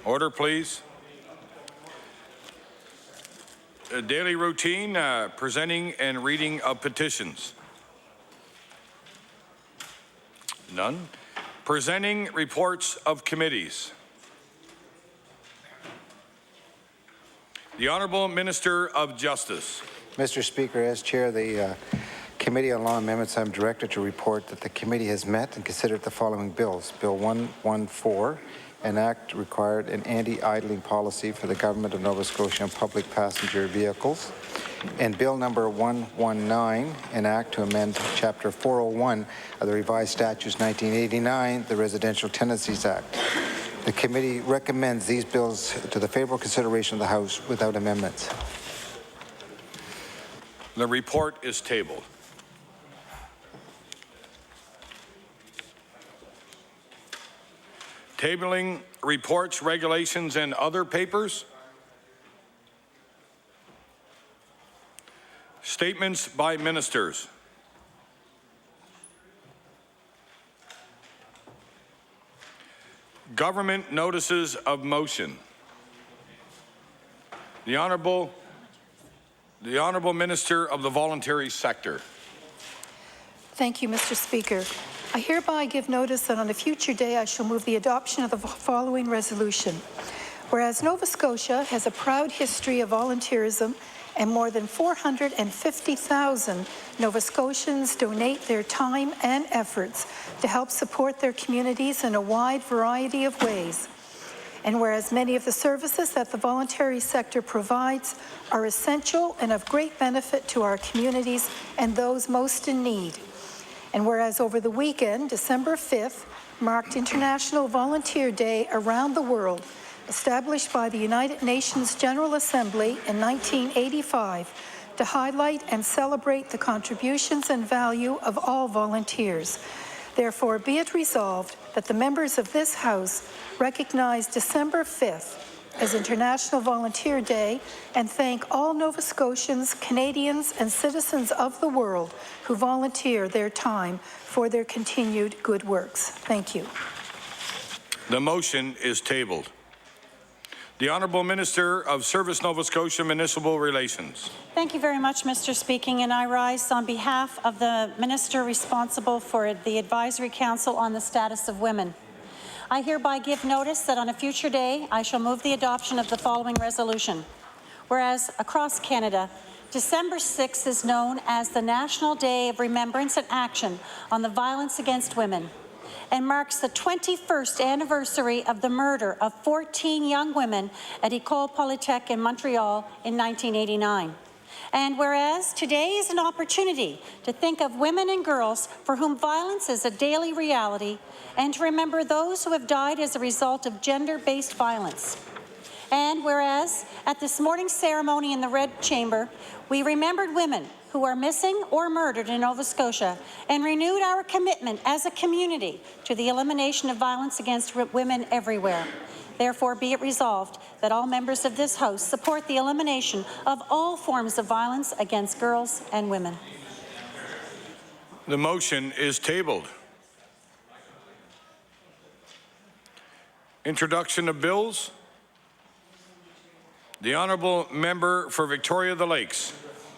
Order, please. Daily routine, presenting and reading of petitions. None. Presenting reports of committees. The Honourable Minister of Justice. Mr. Speaker, as Chair of the Committee on Law Amendments, I'm directed to report that the committee has met and considered the following bills. Bill 114, an act required an anti-idling policy for the Government of Nova Scotia on public passenger vehicles. And Bill number 119, an act to amend Chapter 401 of the Revised Statutes 1989, the Residential Tenancies Act. The committee recommends these bills to the favorable consideration of the House without amendments. The report is tabled. Tabling reports, regulations, and other papers. Statements by ministers. Government notices of motion. The Honourable Minister of the Voluntary Sector. Thank you, Mr. Speaker. I hereby give notice that on a future day I shall move the adoption of the following resolution. Whereas Nova Scotia has a proud history of volunteerism and more than 450,000 Nova Scotians donate their time and efforts to help support their communities in a wide variety of ways. And whereas many of the services that the voluntary sector provides are essential and of great benefit to our communities and those most in need. And whereas over the weekend, December 5th, marked International Volunteer Day around the world, established by the United Nations General Assembly in 1985 to highlight and celebrate the contributions and value of all volunteers. Therefore, be it resolved that the members of this House recognize December 5th as International Volunteer Day and thank all Nova Scotians, Canadians, and citizens of the world who volunteer their time for their continued good works. Thank you. The motion is tabled. The Honourable Minister of Service Nova Scotia Municipal Relations. Thank you very much, Mr. Speaking, and I rise on behalf of the Minister responsible for the Advisory Council on the Status of Women. I hereby give notice that on a future day I shall move the adoption of the following resolution. Whereas across Canada, December 6th is known as the National Day of Remembrance and Action on the Violence Against Women, and marks the 21st anniversary of the murder of 14 young women at École Polytech in Montreal in 1989. And whereas today is an opportunity to think of women and girls for whom violence is a daily reality and to remember those who have died as a result of gender-based violence. And whereas at this morning's ceremony in the Red Chamber, we remembered women who are missing or murdered in Nova Scotia and renewed our commitment as a community to the elimination of violence against women everywhere. Therefore, be it resolved that all members of this House support the elimination of all forms of violence against girls and women. The motion is tabled. Introduction of bills. The Honourable Member for Victoria the Lakes.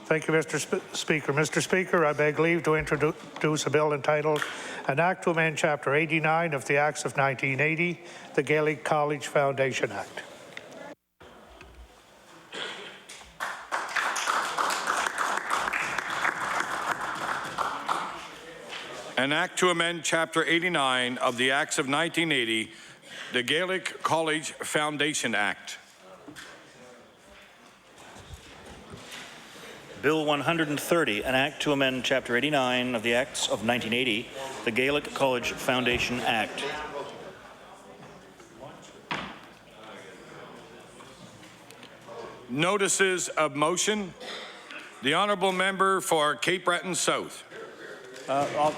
Thank you, Mr. Speaker. Mr. Speaker, I beg leave to introduce a bill entitled An Act to Amend Chapter 89 of the Acts of 1980, the Gaelic College Foundation Act. An Act to amend Chapter 89 of the Acts of 1980, the Gaelic College Foundation Act. Bill 130, an act to amend Chapter 89 of the Acts of 1980, the Gaelic College Foundation Act. Notices of motion. The Honourable Member for Cape Breton South. Mr.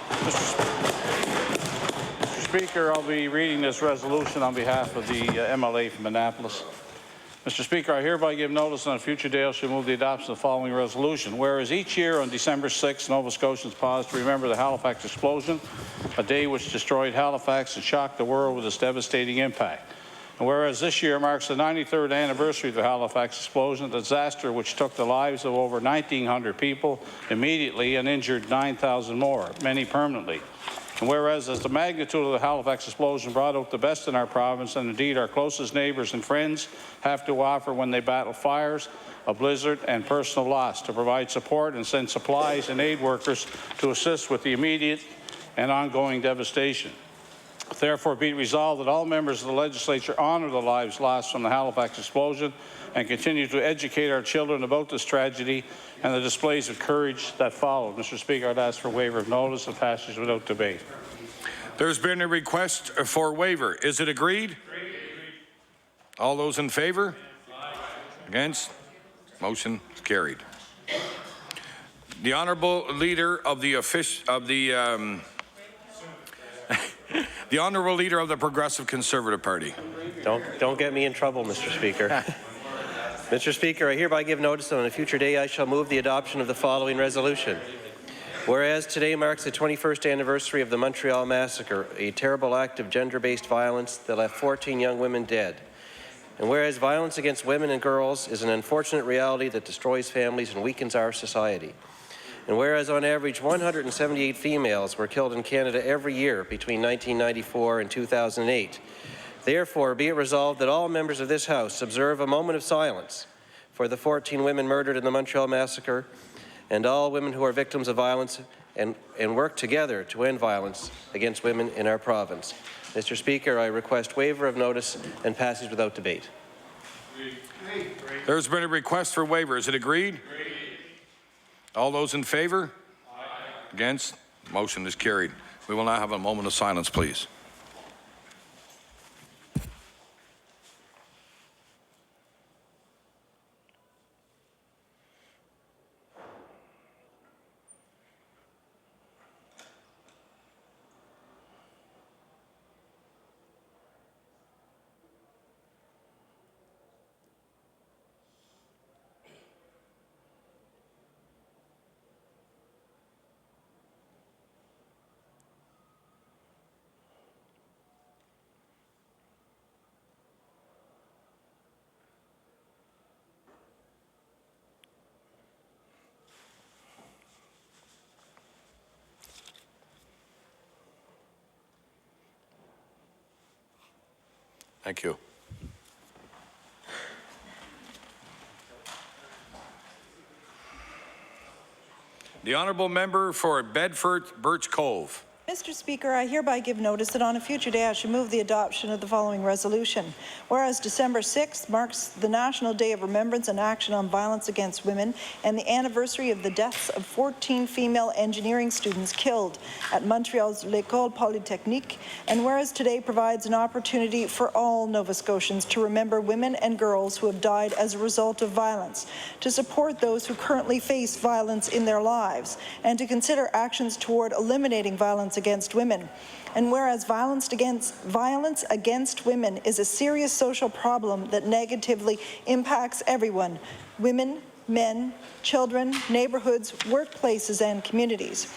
Speaker, I'll be reading this resolution on behalf of the MLA from Annapolis. Mr. Speaker, I hereby give notice on a future day I shall move the adoption of the following resolution. Whereas each year on December 6th, Nova Scotians pause to remember the Halifax explosion, a day which destroyed Halifax and shocked the world with its devastating impact. And whereas this year marks the 93rd anniversary of the Halifax explosion, a disaster which took the lives of over 1,900 people immediately and injured 9,000 more, many permanently. And whereas as the magnitude of the Halifax explosion brought out the best in our province, and indeed our closest neighbours and friends have to offer when they battle fires, a blizzard and personal loss, to provide support and send supplies and aid workers to assist with the immediate and ongoing devastation. Therefore, be it resolved that all members of the legislature honour the lives lost from the Halifax explosion and continue to educate our children about this tragedy and the displays of courage that followed. Mr. Speaker, I'd ask for waiver of notice and passage without debate. There's been a request for waiver. Is it agreed? All those in favour? Against? Motion is carried. The Honourable Leader of the the Honourable Leader of the Progressive Conservative Party. Don't get me in trouble, Mr. Speaker. Mr. Speaker, I hereby give notice that on a future day I shall move the adoption of the following resolution. Whereas today marks the 21st anniversary of the Montreal Massacre, a terrible act of gender-based violence that left 14 young women dead. And whereas violence against women and girls is an unfortunate reality that destroys families and weakens our society. And whereas on average 178 females were killed in Canada every year between 1994 and 2008, therefore be it resolved that all members of this House observe a moment of silence for the 14 women murdered in the Montreal Massacre and all women who are victims of violence and work together to end violence against women in our province. Mr. Speaker, I request waiver of notice and passage without debate. There's been a request for waiver. Is it agreed? All those in favour? Against? Motion is carried. We will now have a moment of silence, please. Thank you. The Honourable Member for Bedford Birch Cove. Mr. Speaker, I hereby give notice that on a future day I shall move the adoption of the following resolution. Whereas December 6th marks the National Day of Remembrance and Action on Violence Against Women and the anniversary of the deaths of 14 female engineering students killed at Montreal's L'École Polytechnique, and whereas today provides an opportunity for all Nova Scotians to remember women and girls who have died as a result of violence, to support those who currently face violence in their lives, and to consider actions toward eliminating violence against women. And whereas violence against women is a serious social problem that negatively impacts everyone, women, men, children, neighbourhoods, workplaces, and communities.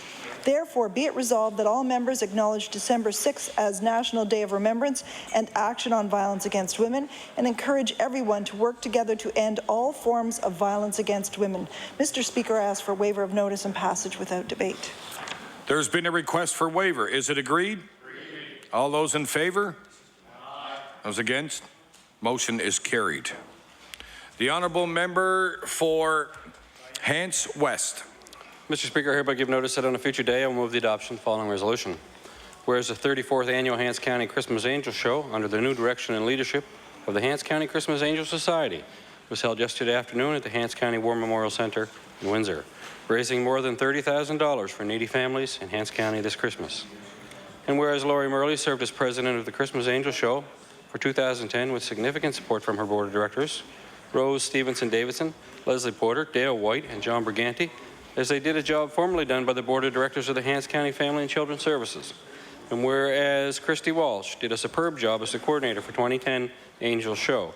Therefore, be it resolved that all members acknowledge December 6th as National Day of Remembrance and Action on Violence Against Women, and encourage everyone to work together to end all forms of violence against women. Mr. Speaker, I ask for waiver of notice and passage without debate. There's been a request for waiver. Is it agreed? All those in favour? Those against? Motion is carried. The Honourable Member for Hants West. Mr. Speaker, I hereby give notice that on a future day I will move the adoption of the following resolution. Whereas the 34th Annual Hants County Christmas Angel Show, under the new direction and leadership of the Hants County Christmas Angel Society, was held yesterday afternoon at the Hants County War Memorial Centre in Windsor, raising more than $30,000 for needy families in Hants County this Christmas. And whereas Laurie Murley served as president of the Christmas Angel Show for 2010 with significant support from her board of directors, Rose Stevenson Davidson, Leslie Porter, Dale White, and John Briganti, as they did a job formerly done by the board of directors of the Hants County Family and Children's Services. And whereas Christy Walsh did a superb job as the coordinator for 2010 Angel Show,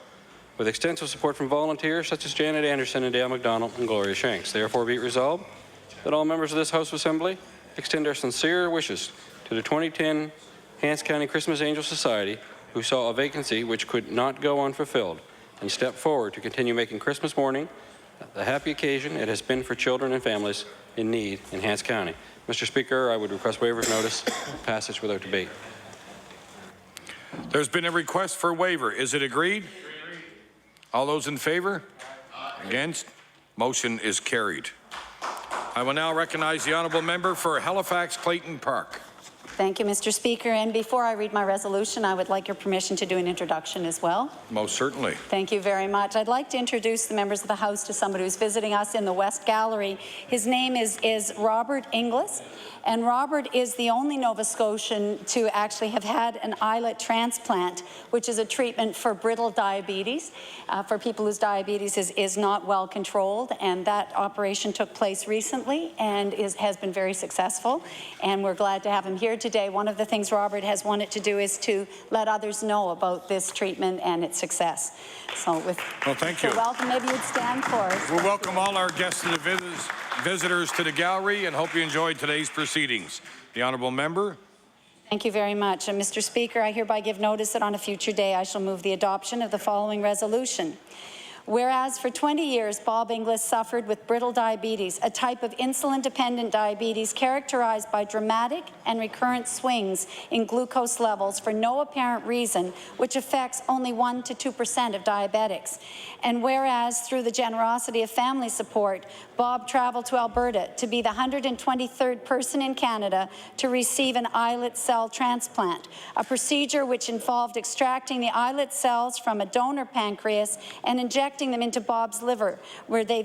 with extensive support from volunteers such as Janet Anderson and Dale McDonald and Gloria Shanks. Therefore be it resolved that all members of this House of Assembly extend our sincere wishes to the 2010 Hants County Christmas Angel Society who saw a vacancy which could not go unfulfilled and stepped forward to continue making Christmas morning the happy occasion it has been for children and families in need in Hants County. Mr. Speaker, I would request waiver of notice, passage without debate. There's been a request for waiver. Is it agreed? All those in favor? Against? Motion is carried. I will now recognize the honourable member for Halifax Clayton Park. Thank you, Mr. Speaker. And before I read my resolution, I would like your permission to do an introduction as well. Most certainly. Thank you very much. I'd like to introduce the members of the House to somebody who's visiting us in the West Gallery. His name is Robert Inglis, and Robert is the only Nova Scotian to actually have had an islet transplant, which is a treatment for brittle diabetes, for people whose diabetes is not well controlled, and that operation took place recently and has been very successful, and we're glad to have him here today. One of the things Robert has wanted to do is to let others know about this treatment and its success. So thank you. Welcome. Maybe you'd stand for us. We welcome all our guests and visitors to the gallery and hope you enjoyed today's proceedings. The honourable member. Thank you very much. And Mr. Speaker, I hereby give notice that on a future day I shall move the adoption of the following resolution. Whereas for 20 years, Bob Inglis suffered with brittle diabetes, a type of insulin-dependent diabetes characterized by dramatic and recurrent swings in glucose levels for no apparent reason, which affects only 1% to 2% of diabetics. And whereas through the generosity of family support, Bob traveled to Alberta to be the 123rd person in Canada to receive an islet cell transplant, a procedure which involved extracting the islet cells from a donor pancreas and injecting them into Bob's liver, where they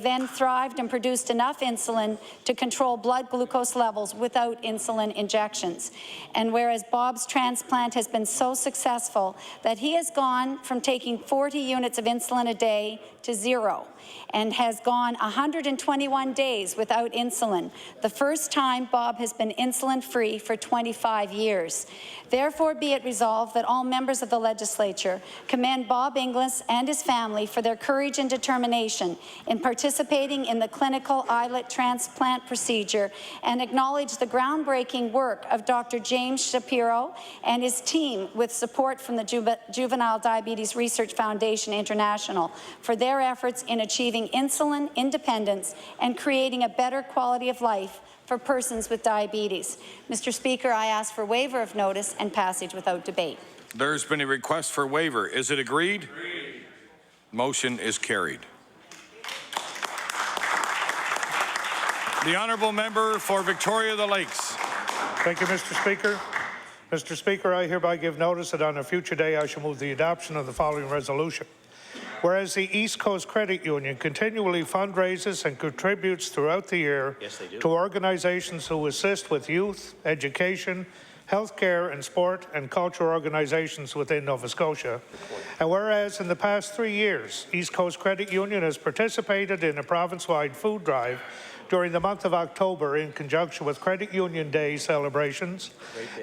then thrived and produced enough insulin to control blood glucose levels without insulin injections. And whereas Bob's transplant has been so successful that he has gone from taking 40 units of insulin a day to 0 and has gone 121 days without insulin, the first time Bob has been insulin-free for 25 years. Therefore, be it resolved that all members of the legislature commend Bob Inglis and his family for their courage and determination in participating in the clinical islet transplant procedure and acknowledge the groundbreaking work of Dr. James Shapiro and his team with support from the Juvenile Diabetes Research Foundation International for their efforts in achieving insulin independence and creating a better quality of life for persons with diabetes. Mr. Speaker, I ask for waiver of notice and passage without debate. There's been a request for waiver. Is it agreed? Agreed. Motion is carried. The honourable member for Victoria the Lakes. Thank you, Mr. Speaker. Mr. Speaker, I hereby give notice that on a future day I shall move the adoption of the following resolution. Whereas the East Coast Credit Union continually fundraises and contributes throughout the year to organizations who assist with youth, education, healthcare, and sport and culture organizations within Nova Scotia. And whereas in the past 3 years, East Coast Credit Union has participated in a province-wide food drive during the month of October in conjunction with Credit Union Day celebrations.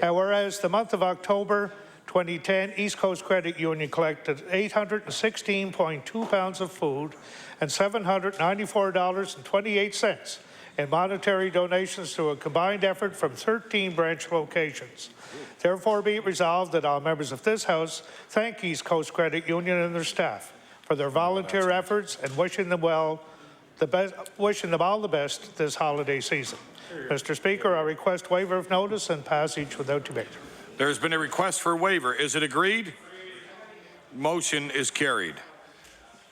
And whereas the month of October 2010, East Coast Credit Union collected 816.2 pounds of food and $794.28 in monetary donations through a combined effort from 13 branch locations. Therefore, be it resolved that all members of this House thank East Coast Credit Union and their staff for their volunteer efforts and wishing them all the best this holiday season. Mr. Speaker, I request waiver of notice and passage without debate. There's been a request for waiver. Is it agreed? Motion is carried.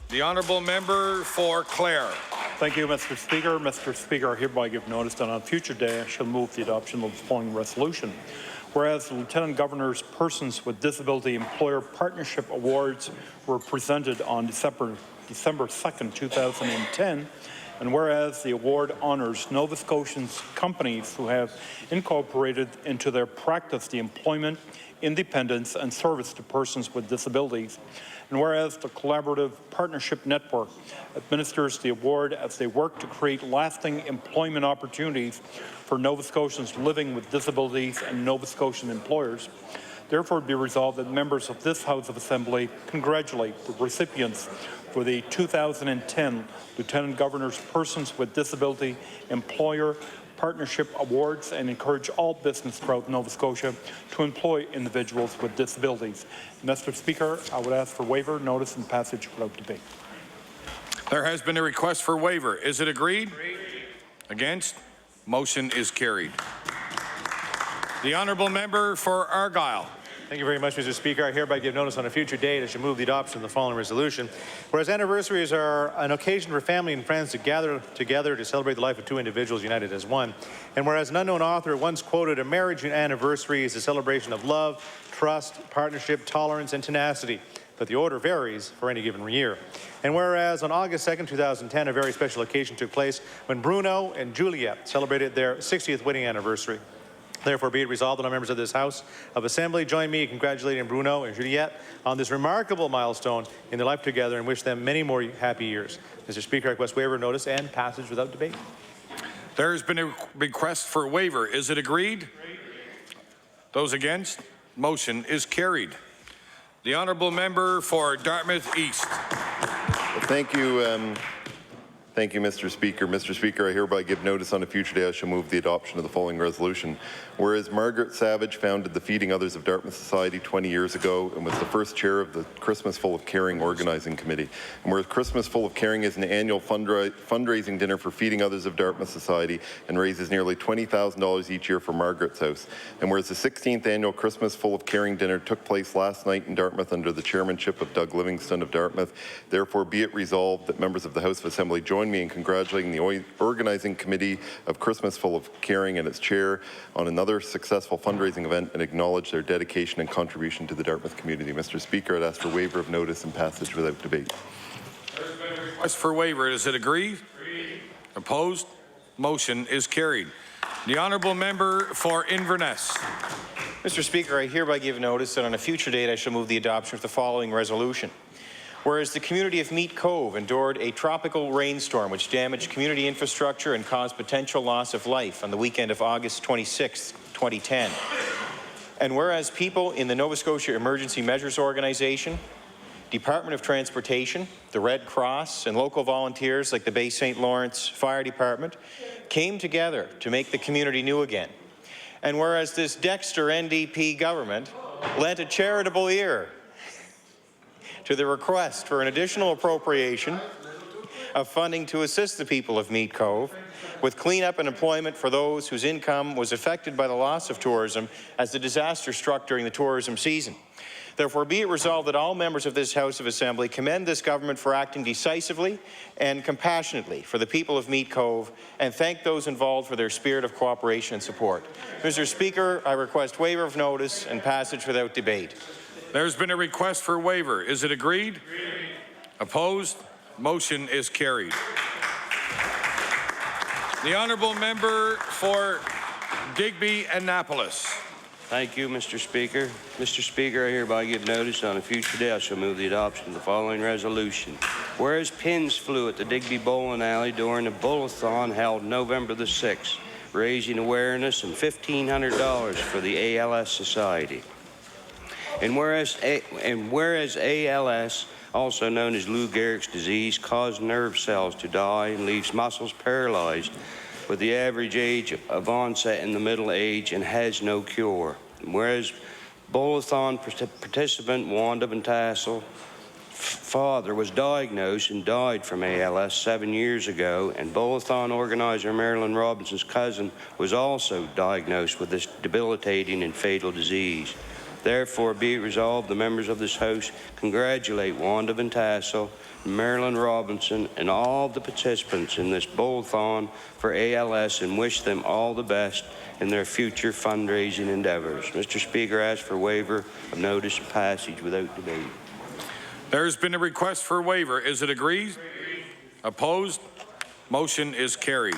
The honourable member for Clare. Thank you, Mr. Speaker. Mr. Speaker, I hereby give notice that on a future day I shall move the adoption of the following resolution. Whereas the Lieutenant Governor's Persons with Disability Employer Partnership Awards were presented on December 2nd, 2010, and whereas the award honors Nova Scotians companies who have incorporated into their practice the employment, independence, and service to persons with disabilities, and whereas the Collaborative Partnership Network administers the award as they work to create lasting employment opportunities for Nova Scotians living with disabilities and Nova Scotian employers. Therefore, be resolved that members of this House of Assembly congratulate the recipients for the 2010 Lieutenant Governor's Persons with Disability Employer Partnership Awards and encourage all business throughout Nova Scotia to employ individuals with disabilities. Mr. Speaker, I would ask for waiver, notice, and passage without debate. There has been a request for waiver. Is it agreed? Against? Motion is carried. The honourable member for Argyle. Thank you very much, Mr. Speaker. I hereby give notice on a future date I shall move the adoption of the following resolution. Whereas anniversaries are an occasion for family and friends to gather together to celebrate the life of two individuals united as one. And whereas an unknown author once quoted, a marriage anniversary is a celebration of love, trust, partnership, tolerance, and tenacity. But the order varies for any given year. And whereas on August 2nd, 2010, a very special occasion took place when Bruno and Juliet celebrated their 60th wedding anniversary. Therefore, be it resolved that all members of this House of Assembly join me in congratulating Bruno and Juliet on this remarkable milestone in their life together and wish them many more happy years. Mr. Speaker, I request waiver, notice, and passage without debate. There has been a request for waiver. Is it agreed? Those against? Motion is carried. The honourable member for Dartmouth East. Thank you. Thank you, Mr. Speaker. Mr. Speaker, I hereby give notice on a future day I shall move the adoption of the following resolution. Whereas Margaret Savage founded the Feeding Others of Dartmouth Society 20 years ago and was the first chair of the Christmas Full of Caring Organizing Committee. And whereas Christmas Full of Caring is an annual fundraising dinner for Feeding Others of Dartmouth Society and raises nearly $20,000 each year for Margaret's House. And whereas the 16th annual Christmas Full of Caring dinner took place last night in Dartmouth under the chairmanship of Doug Livingston of Dartmouth, therefore be it resolved that members of the House of Assembly join me in congratulating the organizing committee of Christmas Full of Caring and its chair on another successful fundraising event and acknowledge their dedication and contribution to the Dartmouth community. Mr. Speaker, I'd ask for waiver of notice and passage without debate. There's been a request for waiver. Is it agreed? Opposed? Motion is carried. The honourable member for Inverness. Mr. Speaker, I hereby give notice that on a future date I shall move the adoption of the following resolution. Whereas the community of Meat Cove endured a tropical rainstorm which damaged community infrastructure and caused potential loss of life on the weekend of August 26, 2010. And whereas people in the Nova Scotia Emergency Measures Organization, Department of Transportation, the Red Cross, and local volunteers like the Bay St. Lawrence Fire Department came together to make the community new again. And whereas this Dexter NDP government lent a charitable ear to the request for an additional appropriation of funding to assist the people of Meat Cove with cleanup and employment for those whose income was affected by the loss of tourism as the disaster struck during the tourism season. Therefore, be it resolved that all members of this House of Assembly commend this government for acting decisively and compassionately for the people of Meat Cove and thank those involved for their spirit of cooperation and support. Mr. Speaker, I request waiver of notice and passage without debate. There's been a request for waiver. Is it agreed? Opposed? Motion is carried. The honourable member for Digby Annapolis. Thank you, Mr. Speaker. Mr. Speaker, I hereby give notice on a future day I shall move the adoption of the following resolution. Whereas pins flew at the Digby Bowling Alley during the Bowl-a-thon held November the 6th, raising awareness and $1,500 for the ALS Society. And whereas ALS, also known as Lou Gehrig's disease, causes nerve cells to die and leaves muscles paralyzed, with the average age of onset in the middle age and has no cure. And whereas Bowl-a-thon participant Wanda Van Tassel's father was diagnosed and died from ALS 7 years ago, and Bowl-a-thon organizer Marilyn Robinson's cousin was also diagnosed with this debilitating and fatal disease. Therefore, be it resolved, the members of this House congratulate Wanda Van Tassel, Marilyn Robinson, and all the participants in this bowl-a-thon for ALS and wish them all the best in their future fundraising endeavors. Mr. Speaker, I ask for waiver of notice and passage without debate. There's been a request for waiver. Is it agreed? Opposed? Motion is carried.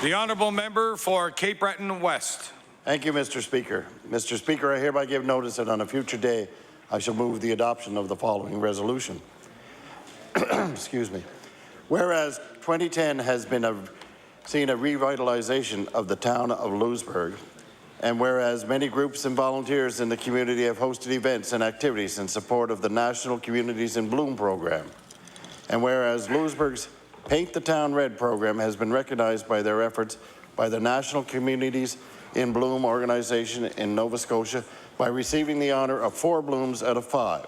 The honourable member for Cape Breton West. Thank you, Mr. Speaker. Mr. Speaker, I hereby give notice that on a future day I shall move the adoption of the following resolution. Excuse me. Whereas 2010 has seen a revitalization of the town of Louisbourg, and whereas many groups and volunteers in the community have hosted events and activities in support of the National Communities in Bloom program, and whereas Louisbourg's Paint the Town Red program has been recognized by their efforts by the National Communities in Bloom organization in Nova Scotia by receiving the honour of 4 blooms out of 5.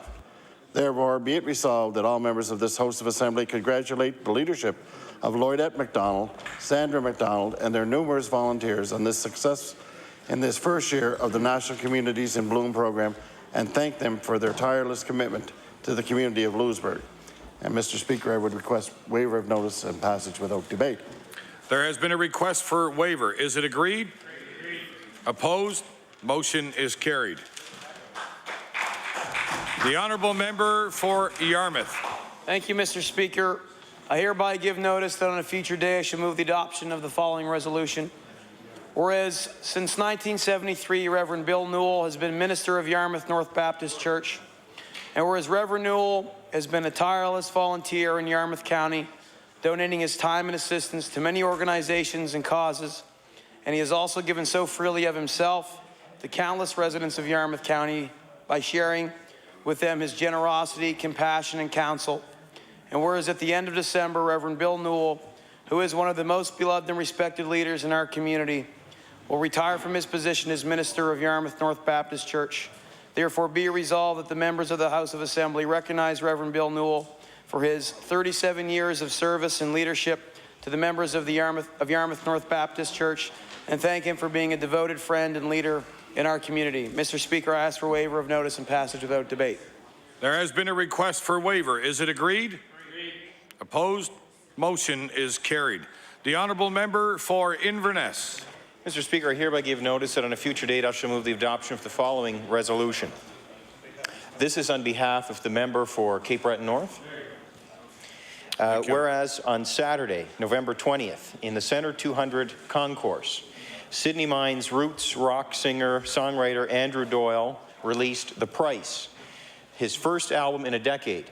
Therefore, be it resolved that all members of this House of Assembly congratulate the leadership of Lloydette MacDonald, Sandra MacDonald, and their numerous volunteers on this success in this first year of the National Communities in Bloom program, and thank them for their tireless commitment to the community of Louisbourg. And Mr. Speaker, I would request waiver of notice and passage without debate. There has been a request for waiver. Is it agreed? Agreed. Opposed? Motion is carried. The honourable member for Yarmouth. Thank you, Mr. Speaker. I hereby give notice that on a future day I shall move the adoption of the following resolution. Whereas since 1973, Reverend Bill Newell has been minister of Yarmouth North Baptist Church, and whereas Reverend Newell has been a tireless volunteer in Yarmouth County, donating his time and assistance to many organizations and causes, and he has also given so freely of himself to countless residents of Yarmouth County by sharing with them his generosity, compassion, and counsel. And whereas at the end of December, Reverend Bill Newell, who is one of the most beloved and respected leaders in our community, will retire from his position as minister of Yarmouth North Baptist Church. Therefore, be it resolved that the members of the House of Assembly recognize Reverend Bill Newell for his 37 years of service and leadership to the members of the Yarmouth North Baptist Church, and thank him for being a devoted friend and leader in our community. Mr. Speaker, I ask for waiver of notice and passage without debate. There has been a request for waiver. Is it agreed? Agreed. Opposed? Motion is carried. The honourable member for Inverness. Mr. Speaker, I hereby give notice that on a future date I shall move the adoption of the following resolution. This is on behalf of the member for Cape Breton North. Whereas on Saturday, November 20th, in the Centre 200 Concourse, Sydney Mine's roots rock singer, songwriter Andrew Doyle released The Price, his first album in a decade.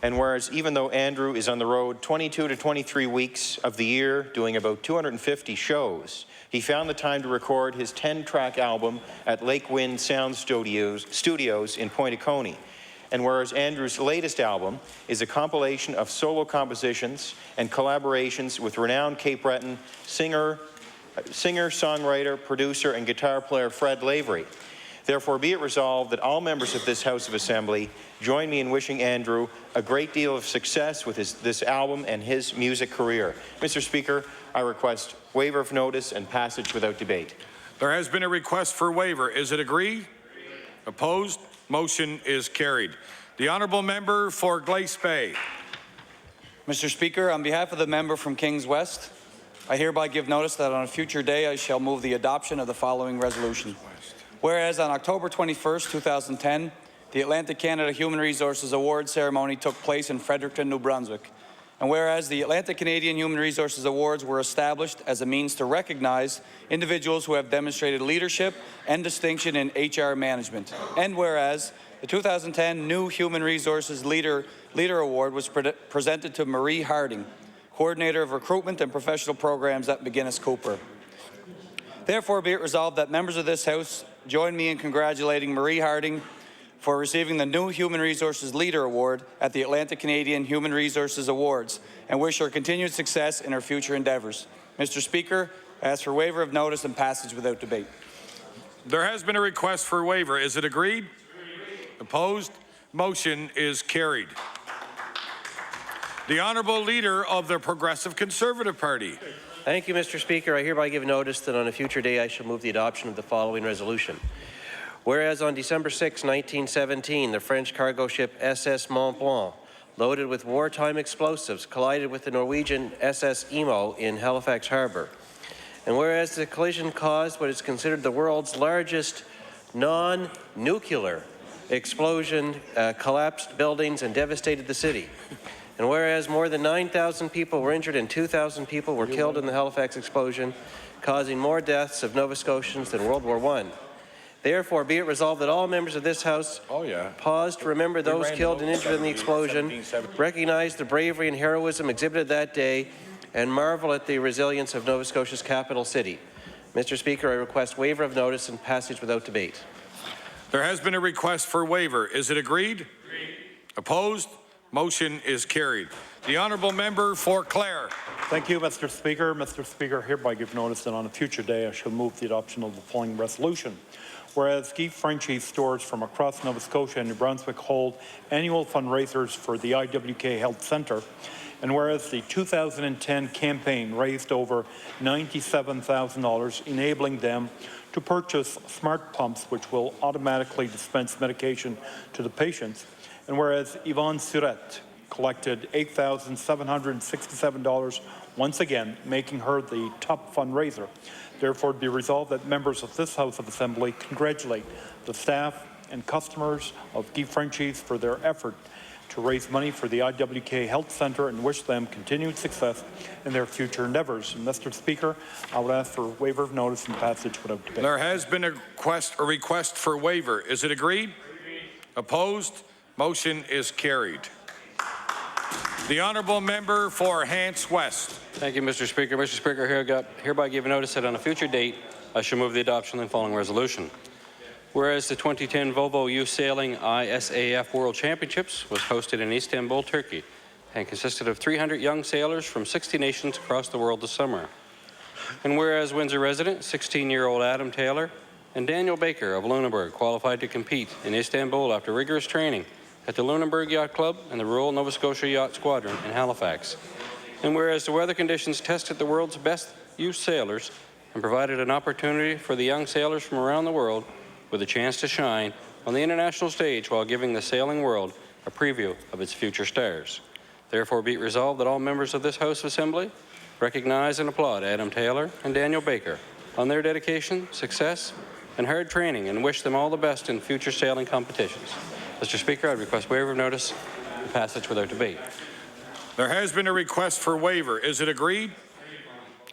And whereas even though Andrew is on the road 22 to 23 weeks of the year doing about 250 shows, he found the time to record his 10-track album at Lake Wind Sound Studios in Point Coney. And whereas Andrew's latest album is a compilation of solo compositions and collaborations with renowned Cape Breton singer, songwriter, producer, and guitar player Fred Lavery. Therefore, be it resolved that all members of this House of Assembly join me in wishing Andrew a great deal of success with this album and his music career. Mr. Speaker, I request waiver of notice and passage without debate. There has been a request for waiver. Is it agreed? Agreed. Opposed? Motion is carried. The honourable member for Glace Bay. Mr. Speaker, on behalf of the member from Kings West, I hereby give notice that on a future day I shall move the adoption of the following resolution. Whereas on October 21st, 2010, the Atlantic Canada Human Resources Award ceremony took place in Fredericton, New Brunswick. And whereas the Atlantic Canadian Human Resources Awards were established as a means to recognize individuals who have demonstrated leadership and distinction in HR management. And whereas the 2010 New Human Resources Leader Award was presented to Marie Harding, Coordinator of Recruitment and Professional Programs at McGuinness Cooper. Therefore, be it resolved that members of this House join me in congratulating Marie Harding for receiving the New Human Resources Leader Award at the Atlantic Canadian Human Resources Awards, and wish her continued success in her future endeavours. Mr. Speaker, I ask for waiver of notice and passage without debate. There has been a request for waiver. Is it agreed? Agreed. Opposed? Motion is carried. The Honourable Leader of the Progressive Conservative Party. Thank you, Mr. Speaker. I hereby give notice that on a future day I shall move the adoption of the following resolution. Whereas on December 6, 1917, the French cargo ship SS Mont Blanc, loaded with wartime explosives, collided with the Norwegian SS Imo in Halifax Harbour. And whereas the collision caused what is considered the world's largest non-nuclear explosion, collapsed buildings and devastated the city. And whereas more than 9,000 people were injured and 2,000 people were killed in the Halifax explosion, causing more deaths of Nova Scotians than World War I. Therefore, be it resolved that all members of this House pause to remember those killed and injured in the explosion, recognize the bravery and heroism exhibited that day, and marvel at the resilience of Nova Scotia's capital city. Mr. Speaker, I request waiver of notice and passage without debate. There has been a request for waiver. Is it agreed? Agreed. Opposed? Motion is carried. The honourable member for Clare. Thank you, Mr. Speaker. Mr. Speaker, I hereby give notice that on a future day I shall move the adoption of the following resolution. Whereas Guy Frenchie stores from across Nova Scotia and New Brunswick hold annual fundraisers for the IWK Health Centre, and whereas the 2010 campaign raised over $97,000, enabling them to purchase smart pumps which will automatically dispense medication to the patients, and whereas Yvonne Surette collected $8,767, once again making her the top fundraiser. Therefore, be resolved that members of this House of Assembly congratulate the staff and customers of Guy Frenchie's for their effort to raise money for the IWK Health Centre and wish them continued success in their future endeavours. And Mr. Speaker, I would ask for waiver of notice and passage without debate. There has been a request for waiver. Is it agreed? Opposed? Motion is carried. The honourable member for Hants West. Thank you, Mr. Speaker. Mr. Speaker, hereby give notice that on a future date I shall move the adoption of the following resolution. Whereas the 2010 Volvo Youth Sailing ISAF World Championships was hosted in Istanbul, Turkey, and consisted of 300 young sailors from 60 nations across the world this summer. And whereas Windsor resident 16-year-old Adam Taylor and Daniel Baker of Lunenburg qualified to compete in Istanbul after rigorous training at the Lunenburg Yacht Club and the Royal Nova Scotia Yacht Squadron in Halifax. And whereas the weather conditions tested the world's best youth sailors and provided an opportunity for the young sailors from around the world with a chance to shine on the international stage while giving the sailing world a preview of its future stars. Therefore, be it resolved that all members of this House of Assembly recognize and applaud Adam Taylor and Daniel Baker on their dedication, success, and hard training, and wish them all the best in future sailing competitions. Mr. Speaker, I request waiver of notice and passage without debate. There has been a request for waiver. Is it agreed?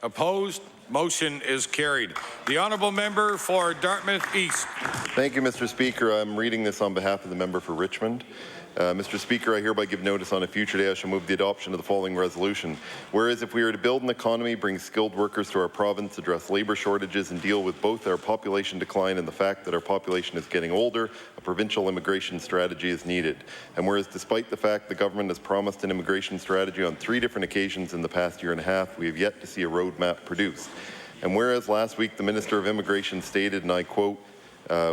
Opposed? Motion is carried. The honourable member for Dartmouth East. Thank you, Mr. Speaker. I'm reading this on behalf of the member for Richmond. Mr. Speaker, I hereby give notice on a future day I shall move the adoption of the following resolution. Whereas if we are to build an economy, bring skilled workers to our province, address labour shortages and deal with both our population decline and the fact that our population is getting older, a provincial immigration strategy is needed. And whereas despite the fact the government has promised an immigration strategy on 3 different occasions in the past year and a half, we have yet to see a roadmap produced. And whereas last week the Minister of Immigration stated, and I quote,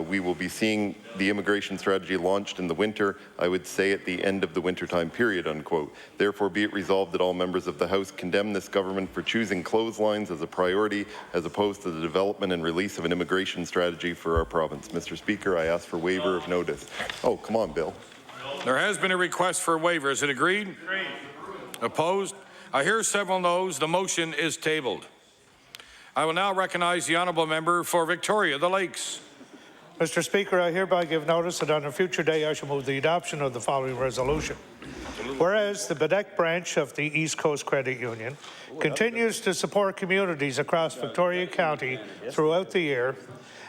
we will be seeing the immigration strategy launched in the winter, I would say at the end of the wintertime period, unquote. Therefore, be it resolved that all members of the House condemn this government for choosing clotheslines as a priority as opposed to the development and release of an immigration strategy for our province. Mr. Speaker, I ask for waiver of notice. Oh, come on, Bill. There has been a request for waiver. Is it agreed? Agreed. Opposed? I hear several noes. The motion is tabled. I will now recognize the honourable member for Victoria, the Lakes. Mr. Speaker, I hereby give notice that on a future day I shall move the adoption of the following resolution. Whereas the Bedeck branch of the East Coast Credit Union continues to support communities across Victoria County throughout the year,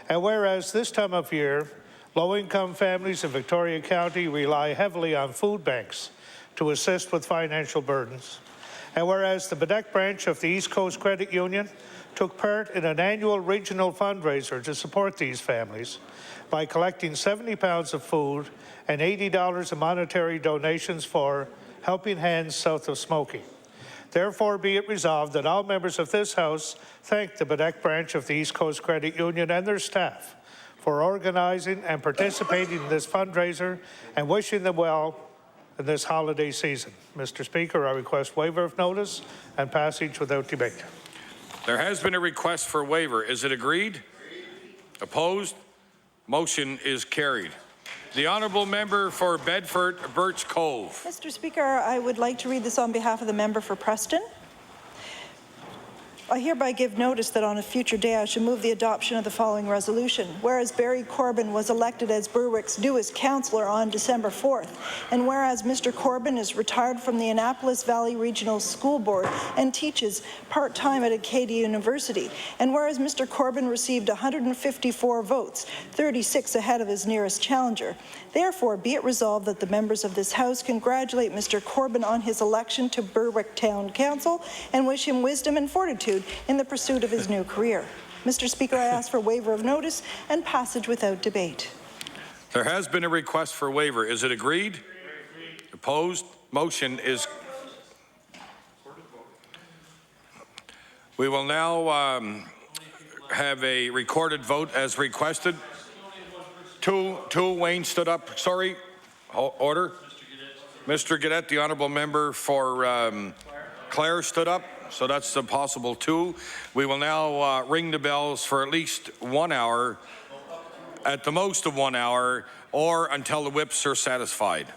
and whereas this time of year, low-income families in Victoria County rely heavily on food banks to assist with financial burdens, and whereas the Bedeck branch of the East Coast Credit Union took part in an annual regional fundraiser to support these families by collecting 70 pounds of food and $80 in monetary donations for Helping Hands South of Smoky. Therefore, be it resolved that all members of this House thank the Bedeck branch of the East Coast Credit Union and their staff for organizing and participating in this fundraiser and wishing them well in this holiday season. Mr. Speaker, I request waiver of notice and passage without debate. There has been a request for waiver. Is it agreed? Opposed? Motion is carried. The honourable member for Bedford, Birch Cove. Mr. Speaker, I would like to read this on behalf of the member for Preston. I hereby give notice that on a future day I shall move the adoption of the following resolution. Whereas Barry Corbin was elected as Berwick's newest councillor on December 4th, and whereas Mr. Corbin is retired from the Annapolis Valley Regional School Board and teaches part-time at Acadia University, and whereas Mr. Corbin received 154 votes, 36 ahead of his nearest challenger. Therefore, be it resolved that the members of this House congratulate Mr. Corbin on his election to Berwick Town Council and wish him wisdom and fortitude in the pursuit of his new career. Mr. Speaker, I ask for waiver of notice and passage without debate. There has been a request for waiver. Is it agreed? Opposed? Motion is We will now have a recorded vote as requested. Two, Wayne stood up. Sorry. Order. Mr. Gadet, the honourable member for Clare stood up. So that's a possible two. We will now ring the bells for at least 1 hour, at the most of 1 hour, or until the whips are satisfied.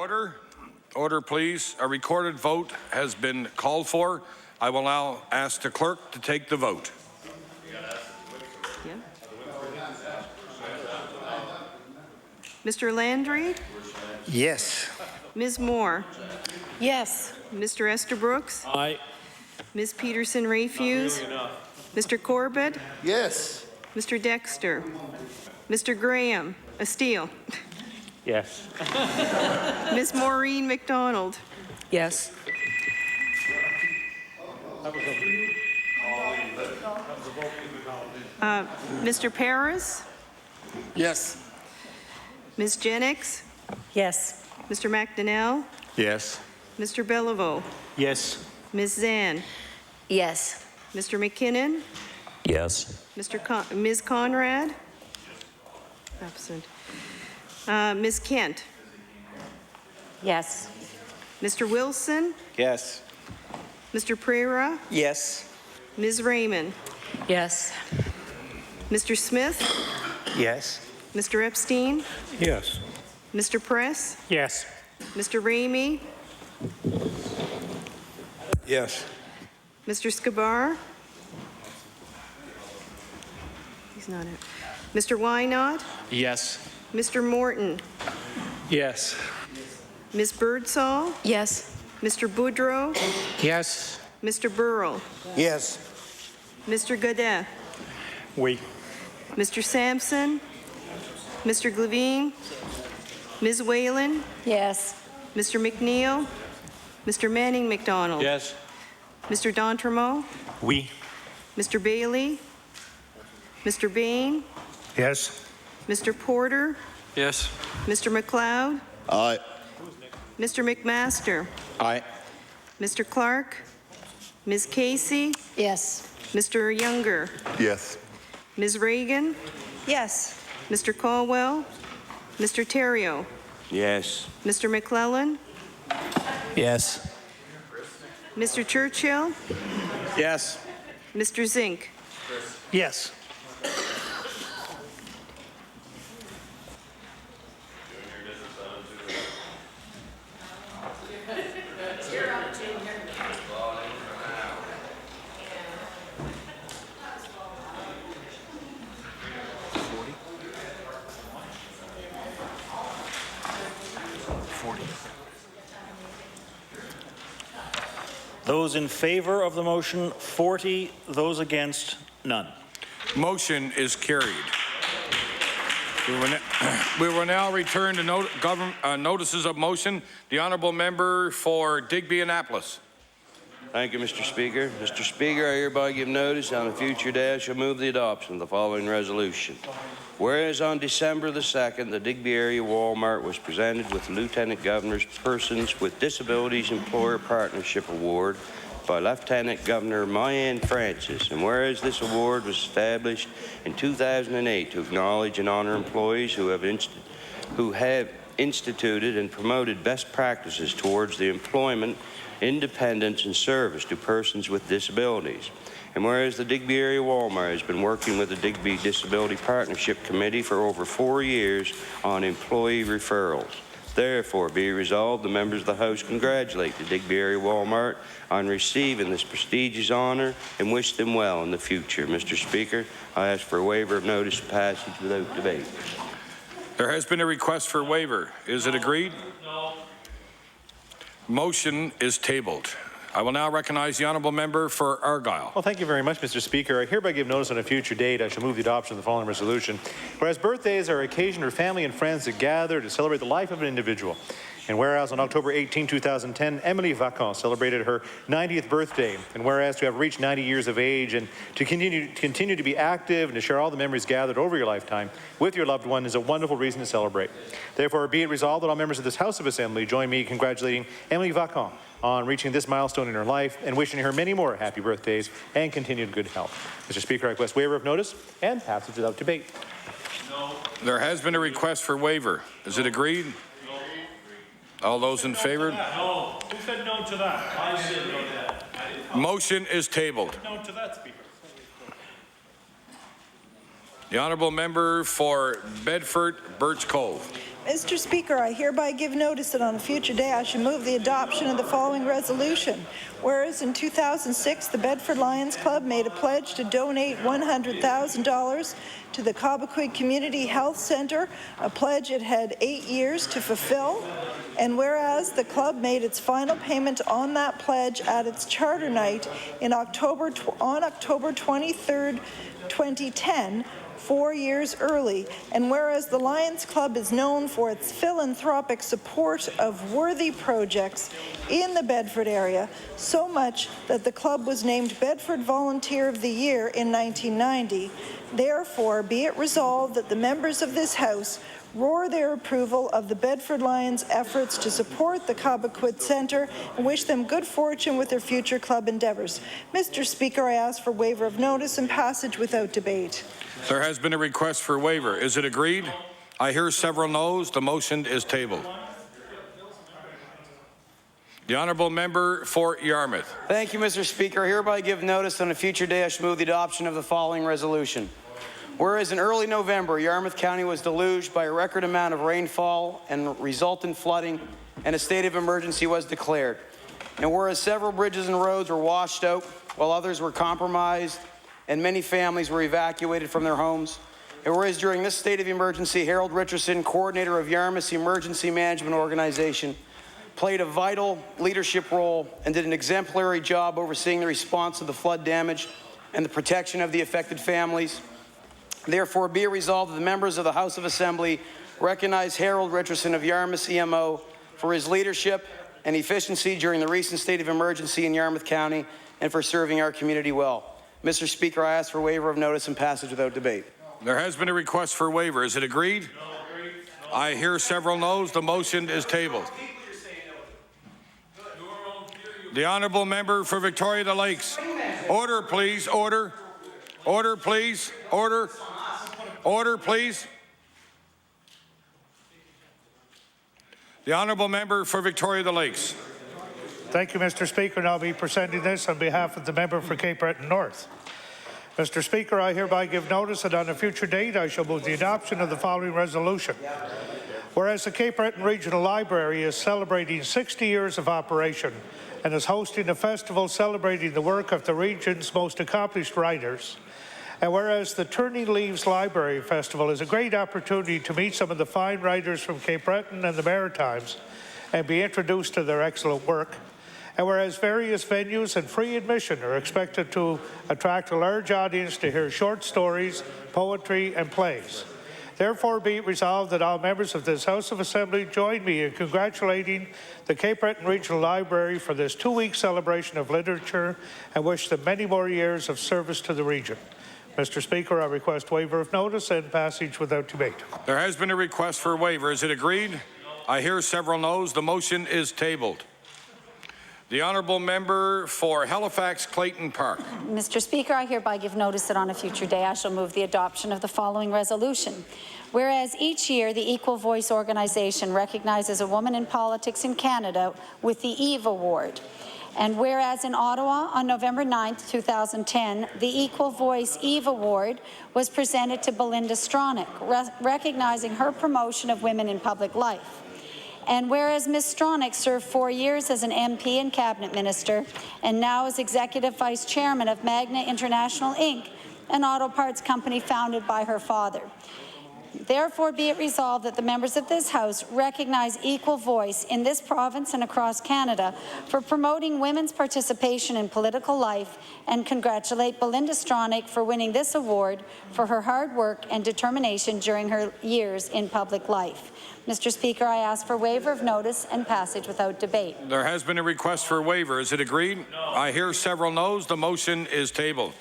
Order. Order, please. A recorded vote has been called for. I will now ask the clerk to take the vote. Yeah. Mr. Landry? Yes. Ms. Moore? Yes. Mr. Estabrooks? Aye. Ms. Peterson-Rayfuse? Mr. Corbett? Yes. Mr. Dexter? Mr. Graham? Steele? Yes. Ms. Maureen McDonald? Yes. Mr. Paris? Yes. Ms. Jennings? Yes. Mr. McDonnell? Yes. Mr. Beliveau? Yes. Ms. Zan? Yes. Mr. McKinnon? Yes. Ms. Conrad? Absent. Ms. Kent? Yes. Mr. Wilson? Yes. Mr. Pereira? Yes. Ms. Raymond? Yes. Mr. Smith? Yes. Mr. Epstein? Yes. Mr. Press? Yes. Mr. Ramey? Yes. Mr. Skabar? He's not it. Mr. Wynot? Yes. Mr. Morton? Yes. Ms. Birdsall? Yes. Mr. Boudreau? Yes. Mr. Burrell? Yes. Mr. Gadet? We. Mr. Sampson? Mr. Glavine? Ms. Whalen? Yes. Mr. McNeil? Mr. Manning McDonald? Yes. Mr. D'Entremont? We. Mr. Bailey? Mr. Bain? Yes. Mr. Porter? Yes. Mr. McLeod? Aye. Mr. McMaster? Aye. Mr. Clark? Ms. Casey? Yes. Mr. Younger? Yes. Ms. Reagan? Yes. Mr. Caldwell? Mr. Terrio? Yes. Mr. McClellan? Yes. Mr. Churchill? Yes. Mr. Zink? Yes. Those in favor of the motion, 40. Those against, none. Motion is carried. We will now return to notices of motion. The honourable member for Digby-Annapolis. Thank you, Mr. Speaker. Mr. Speaker, I hereby give notice on a future day I shall move the adoption of the following resolution. Whereas on December the 2nd, the Digby Area Walmart was presented with the Lieutenant Governor's Persons with Disabilities Employer Partnership Award by Lieutenant Governor Mayanne Francis, and whereas this award was established in 2008 to acknowledge and honor employees who have instituted and promoted best practices towards the employment, independence, and service to persons with disabilities. And whereas the Digby Area Walmart has been working with the Digby Disability Partnership Committee for over 4 years on employee referrals. Therefore, be resolved, the members of the House congratulate the Digby Area Walmart on receiving this prestigious honor and wish them well in the future. Mr. Speaker, I ask for a waiver of notice of passage without debate. There has been a request for waiver. Is it agreed? No. Motion is tabled. I will now recognize the honourable member for Argyll. Well, thank you very much, Mr. Speaker. I hereby give notice on a future date I shall move the adoption of the following resolution. Whereas birthdays are an occasion for family and friends to gather to celebrate the life of an individual. And whereas on October 18, 2010, Emily Vacon celebrated her 90th birthday. And whereas to have reached 90 years of age and to continue to be active and to share all the memories gathered over your lifetime with your loved one is a wonderful reason to celebrate. Therefore, be it resolved that all members of this House of Assembly join me in congratulating Emily Vacon on reaching this milestone in her life and wishing her many more happy birthdays and continued good health. Mr. Speaker, I request waiver of notice and passage without debate. No. There has been a request for waiver. Is it agreed? All those in favor? No. Who said no to that? I said no to that. Motion is tabled. No to that, Speaker. The honourable member for Bedford Birch Cove. Mr. Speaker, I hereby give notice that on a future day I shall move the adoption of the following resolution. Whereas in 2006, the Bedford Lions Club made a pledge to donate $100,000 to the Cobequid Community Health Centre, a pledge it had 8 years to fulfill. And whereas the club made its final payment on that pledge at its charter night on October 23rd, 2010, 4 years early, and whereas the Lions Club is known for its philanthropic support of worthy projects in the Bedford area, so much that the club was named Bedford Volunteer of the Year in 1990, therefore be it resolved that the members of this House roar their approval of the Bedford Lions' efforts to support the Cobequid Centre and wish them good fortune with their future club endeavours. Mr. Speaker, I ask for waiver of notice and passage without debate. There has been a request for waiver. Is it agreed? I hear several noes. The motion is tabled. The honourable member for Yarmouth. Thank you, Mr. Speaker. I hereby give notice on a future day I shall move the adoption of the following resolution. Whereas in early November, Yarmouth County was deluged by a record amount of rainfall and resultant flooding, and a state of emergency was declared. And whereas several bridges and roads were washed out, while others were compromised, and many families were evacuated from their homes. And whereas during this state of emergency, Harold Richardson, coordinator of Yarmouth's Emergency Management Organization, played a vital leadership role and did an exemplary job overseeing the response to the flood damage and the protection of the affected families. Therefore, be it resolved that the members of the House of Assembly recognize Harold Richardson of Yarmouth EMO for his leadership and efficiency during the recent state of emergency in Yarmouth County and for serving our community well. Mr. Speaker, I ask for waiver of notice and passage without debate. There has been a request for waiver. Is it agreed? No, agreed. No. I hear several noes. The motion is tabled. The honourable member for Victoria the Lakes. Order, please. Order. Order, please. Order. Order, please. The honourable member for Victoria the Lakes. Thank you, Mr. Speaker, and I'll be presenting this on behalf of the member for Cape Breton North. Mr. Speaker, I hereby give notice that on a future date I shall move the adoption of the following resolution. Whereas the Cape Breton Regional Library is celebrating 60 years of operation and is hosting a festival celebrating the work of the region's most accomplished writers, and whereas the Turning Leaves Library Festival is a great opportunity to meet some of the fine writers from Cape Breton and the Maritimes and be introduced to their excellent work, and whereas various venues and free admission are expected to attract a large audience to hear short stories, poetry, and plays. Therefore, be it resolved that all members of this House of Assembly join me in congratulating the Cape Breton Regional Library for this 2-week celebration of literature and wish them many more years of service to the region. Mr. Speaker, I request waiver of notice and passage without debate. There has been a request for waiver. Is it agreed? I hear several noes. The motion is tabled. The honourable member for Halifax Clayton Park. Mr. Speaker, I hereby give notice that on a future day I shall move the adoption of the following resolution. Whereas each year the Equal Voice organization recognizes a woman in politics in Canada with the EVE Award. And whereas in Ottawa on November 9th, 2010, the Equal Voice EVE Award was presented to Belinda Stronach, recognizing her promotion of women in public life. And whereas Ms. Stronach served 4 years as an MP and cabinet minister and now is executive vice chairman of Magna International Inc., an auto parts company founded by her father. Therefore, be it resolved that the members of this House recognize Equal Voice in this province and across Canada for promoting women's participation in political life and congratulate Belinda Stronach for winning this award for her hard work and determination during her years in public life. Mr. Speaker, I ask for waiver of notice and passage without debate. There has been a request for waiver. Is it agreed? No. I hear several noes. The motion is tabled.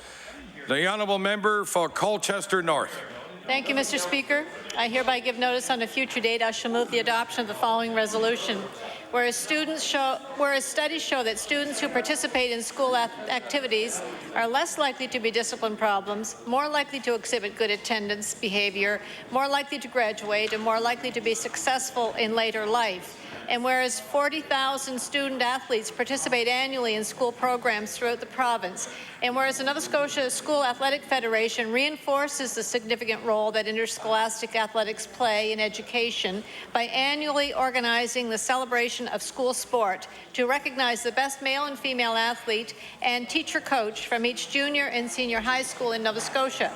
The honourable member for Colchester North. Thank you, Mr. Speaker. I hereby give notice on a future date I shall move the adoption of the following resolution. Whereas studies show that students who participate in school activities are less likely to be discipline problems, more likely to exhibit good attendance behavior, more likely to graduate, and more likely to be successful in later life. And whereas 40,000 student athletes participate annually in school programs throughout the province, and whereas the Nova Scotia School Athletic Federation reinforces the significant role that interscholastic athletics play in education by annually organizing the celebration of school sport to recognize the best male and female athlete and teacher coach from each junior and senior high school in Nova Scotia.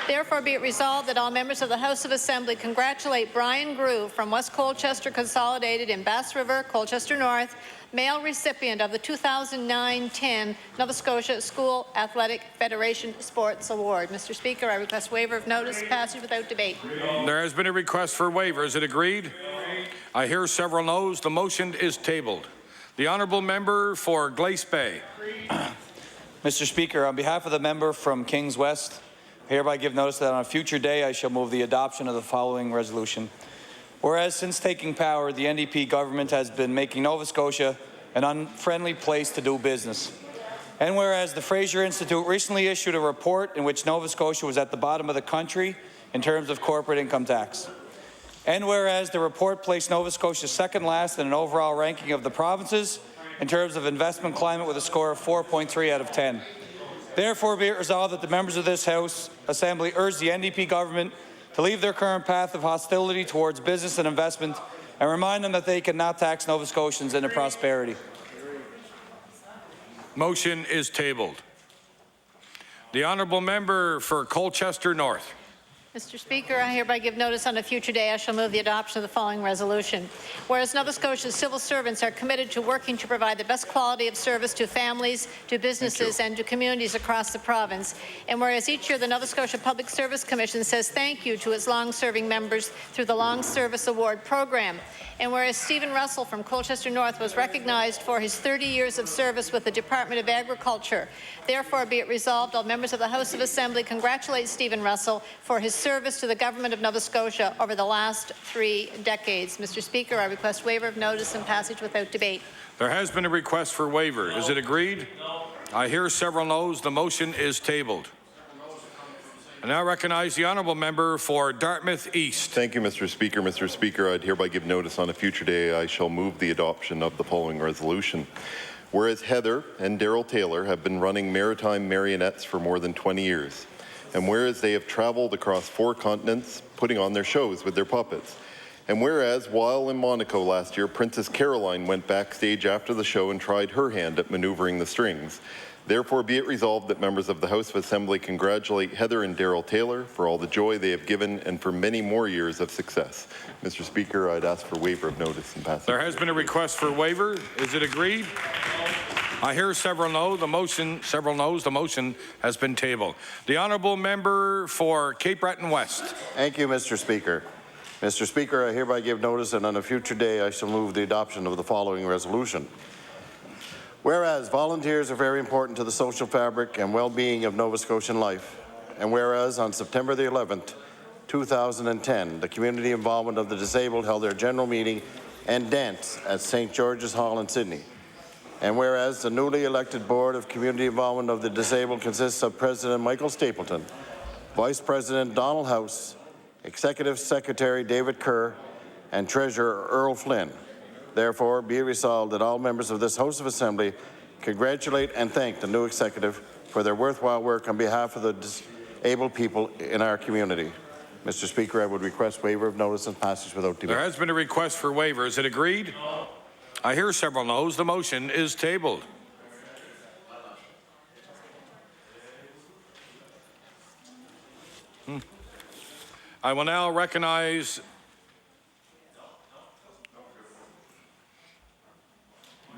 Therefore, be it resolved that all members of the House of Assembly congratulate Brian Grew from West Colchester Consolidated in Bass River, Colchester North, male recipient of the 2009-10 Nova Scotia School Athletic Federation Sports Award. Mr. Speaker, I request waiver of notice, passage without debate. There has been a request for waiver. Is it agreed? I hear several noes. The motion is tabled. The honourable member for Glace Bay. Mr. Speaker, on behalf of the member from Kings West, I hereby give notice that on a future day I shall move the adoption of the following resolution. Whereas since taking power, the NDP government has been making Nova Scotia an unfriendly place to do business. And whereas the Fraser Institute recently issued a report in which Nova Scotia was at the bottom of the country in terms of corporate income tax. And whereas the report placed Nova Scotia second last in an overall ranking of the provinces in terms of investment climate with a score of 4.3 out of 10. Therefore, be it resolved that the members of this House Assembly urge the NDP government to leave their current path of hostility towards business and investment and remind them that they cannot tax Nova Scotians into prosperity. Motion is tabled. The honourable member for Colchester North. Mr. Speaker, I hereby give notice on a future day I shall move the adoption of the following resolution. Whereas Nova Scotia's civil servants are committed to working to provide the best quality of service to families, to businesses, and to communities across the province, and whereas each year the Nova Scotia Public Service Commission says thank you to its long-serving members through the Long Service Award program, and whereas Stephen Russell from Colchester North was recognized for his 30 years of service with the Department of Agriculture. Therefore, be it resolved, all members of the House of Assembly congratulate Stephen Russell for his service to the Government of Nova Scotia over the last 3 decades. Mr. Speaker, I request waiver of notice and passage without debate. There has been a request for waiver. Is it agreed? I hear several noes. The motion is tabled. I now recognize the honourable member for Dartmouth East. Thank you, Mr. Speaker. Mr. Speaker, I'd hereby give notice on a future day I shall move the adoption of the following resolution. Whereas Heather and Daryl Taylor have been running maritime marionettes for more than 20 years, and whereas they have traveled across 4 continents putting on their shows with their puppets, and whereas while in Monaco last year, Princess Caroline went backstage after the show and tried her hand at maneuvering the strings, therefore be it resolved that members of the House of Assembly congratulate Heather and Daryl Taylor for all the joy they have given and for many more years of success. Mr. Speaker, I'd ask for waiver of notice and passage. There has been a request for waiver. Is it agreed? I hear several noes. The motion has been tabled. The honourable member for Cape Breton West. Thank you, Mr. Speaker. Mr. Speaker, I hereby give notice that on a future day I shall move the adoption of the following resolution. Whereas volunteers are very important to the social fabric and well-being of Nova Scotian life, and whereas on September the 11th, 2010, the community involvement of the disabled held their general meeting and dance at St. George's Hall in Sydney. And whereas the newly elected Board of Community Involvement of the Disabled consists of President Michael Stapleton, Vice President Donald House, Executive Secretary David Kerr, and Treasurer Earl Flynn. Therefore, be it resolved that all members of this House of Assembly congratulate and thank the new executive for their worthwhile work on behalf of the disabled people in our community. Mr. Speaker, I would request waiver of notice and passage without debate. There has been a request for waiver. Is it agreed? No. I hear several noes. The motion is tabled. I will now recognize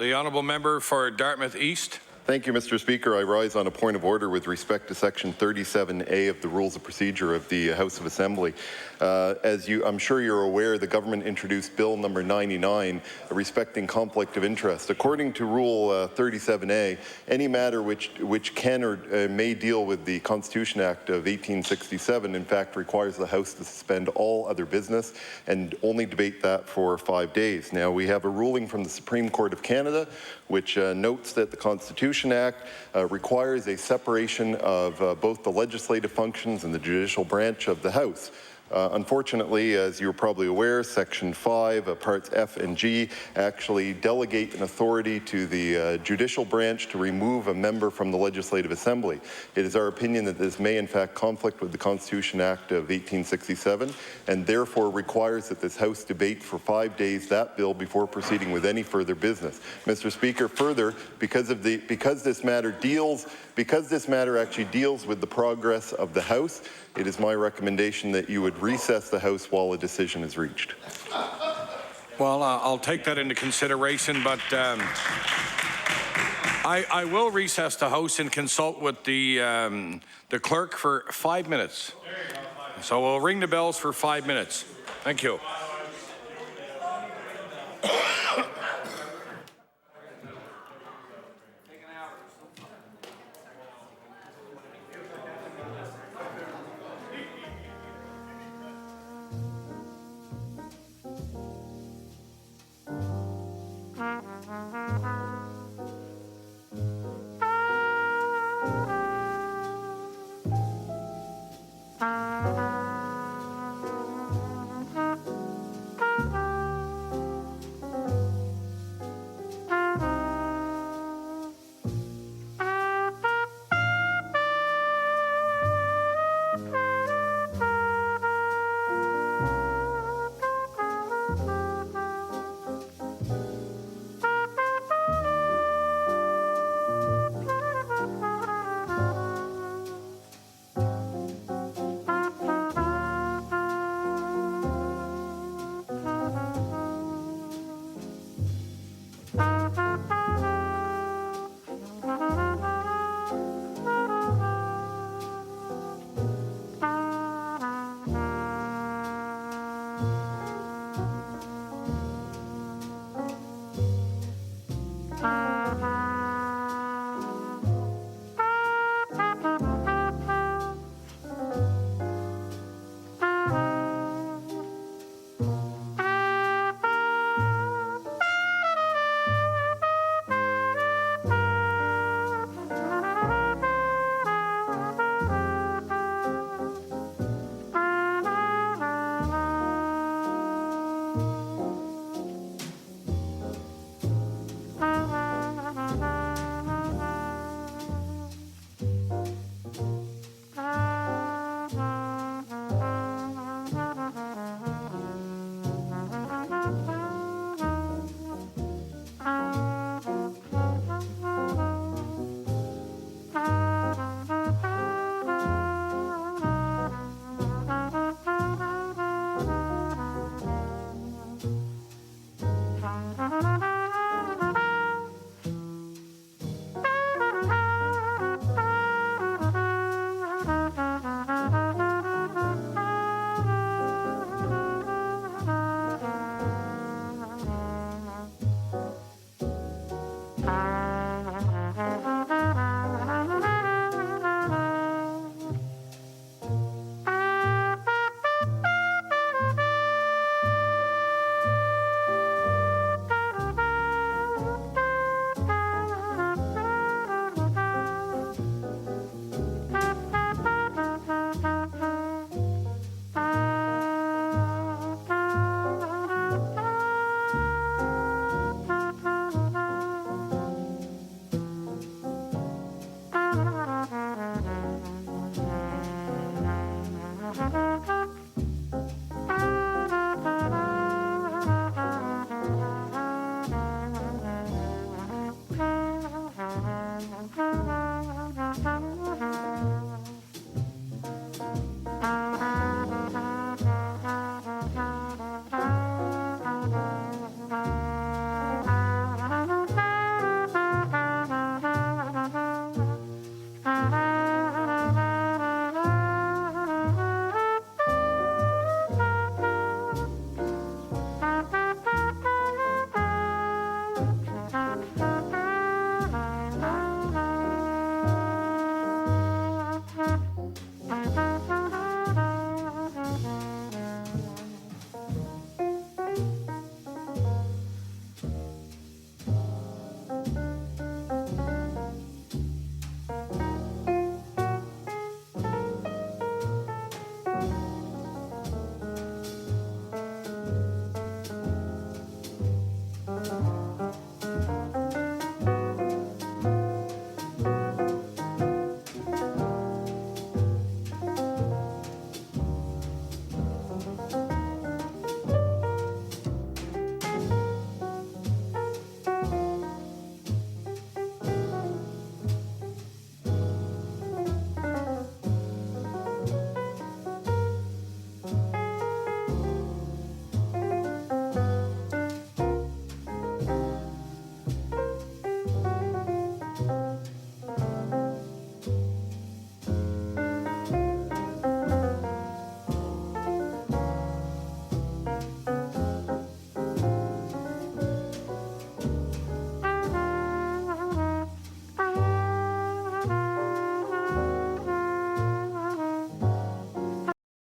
the honourable member for Dartmouth East. Thank you, Mr. Speaker. I rise on a point of order with respect to Section 37A of the Rules of Procedure of the House of Assembly. I'm sure you're aware, the government introduced Bill number 99 respecting conflict of interest. According to Rule 37A, any matter which can or may deal with the Constitution Act of 1867, in fact, requires the House to suspend all other business and only debate that for 5 days. Now, we have a ruling from the Supreme Court of Canada which notes that the Constitution Act requires a separation of both the legislative functions and the judicial branch of the House. Unfortunately, as you're probably aware, Section 5, Parts F and G, actually delegate an authority to the judicial branch to remove a member from the Legislative Assembly. It is our opinion that this may in fact conflict with the Constitution Act of 1867 and therefore requires that this House debate for 5 days that bill before proceeding with any further business. Mr. Speaker, further, because this matter actually deals with the progress of the House, it is my recommendation that you would recess the House while a decision is reached. Well, I'll take that into consideration, but I will recess the House and consult with the clerk for 5 minutes. So we'll ring the bells for 5 minutes. Thank you.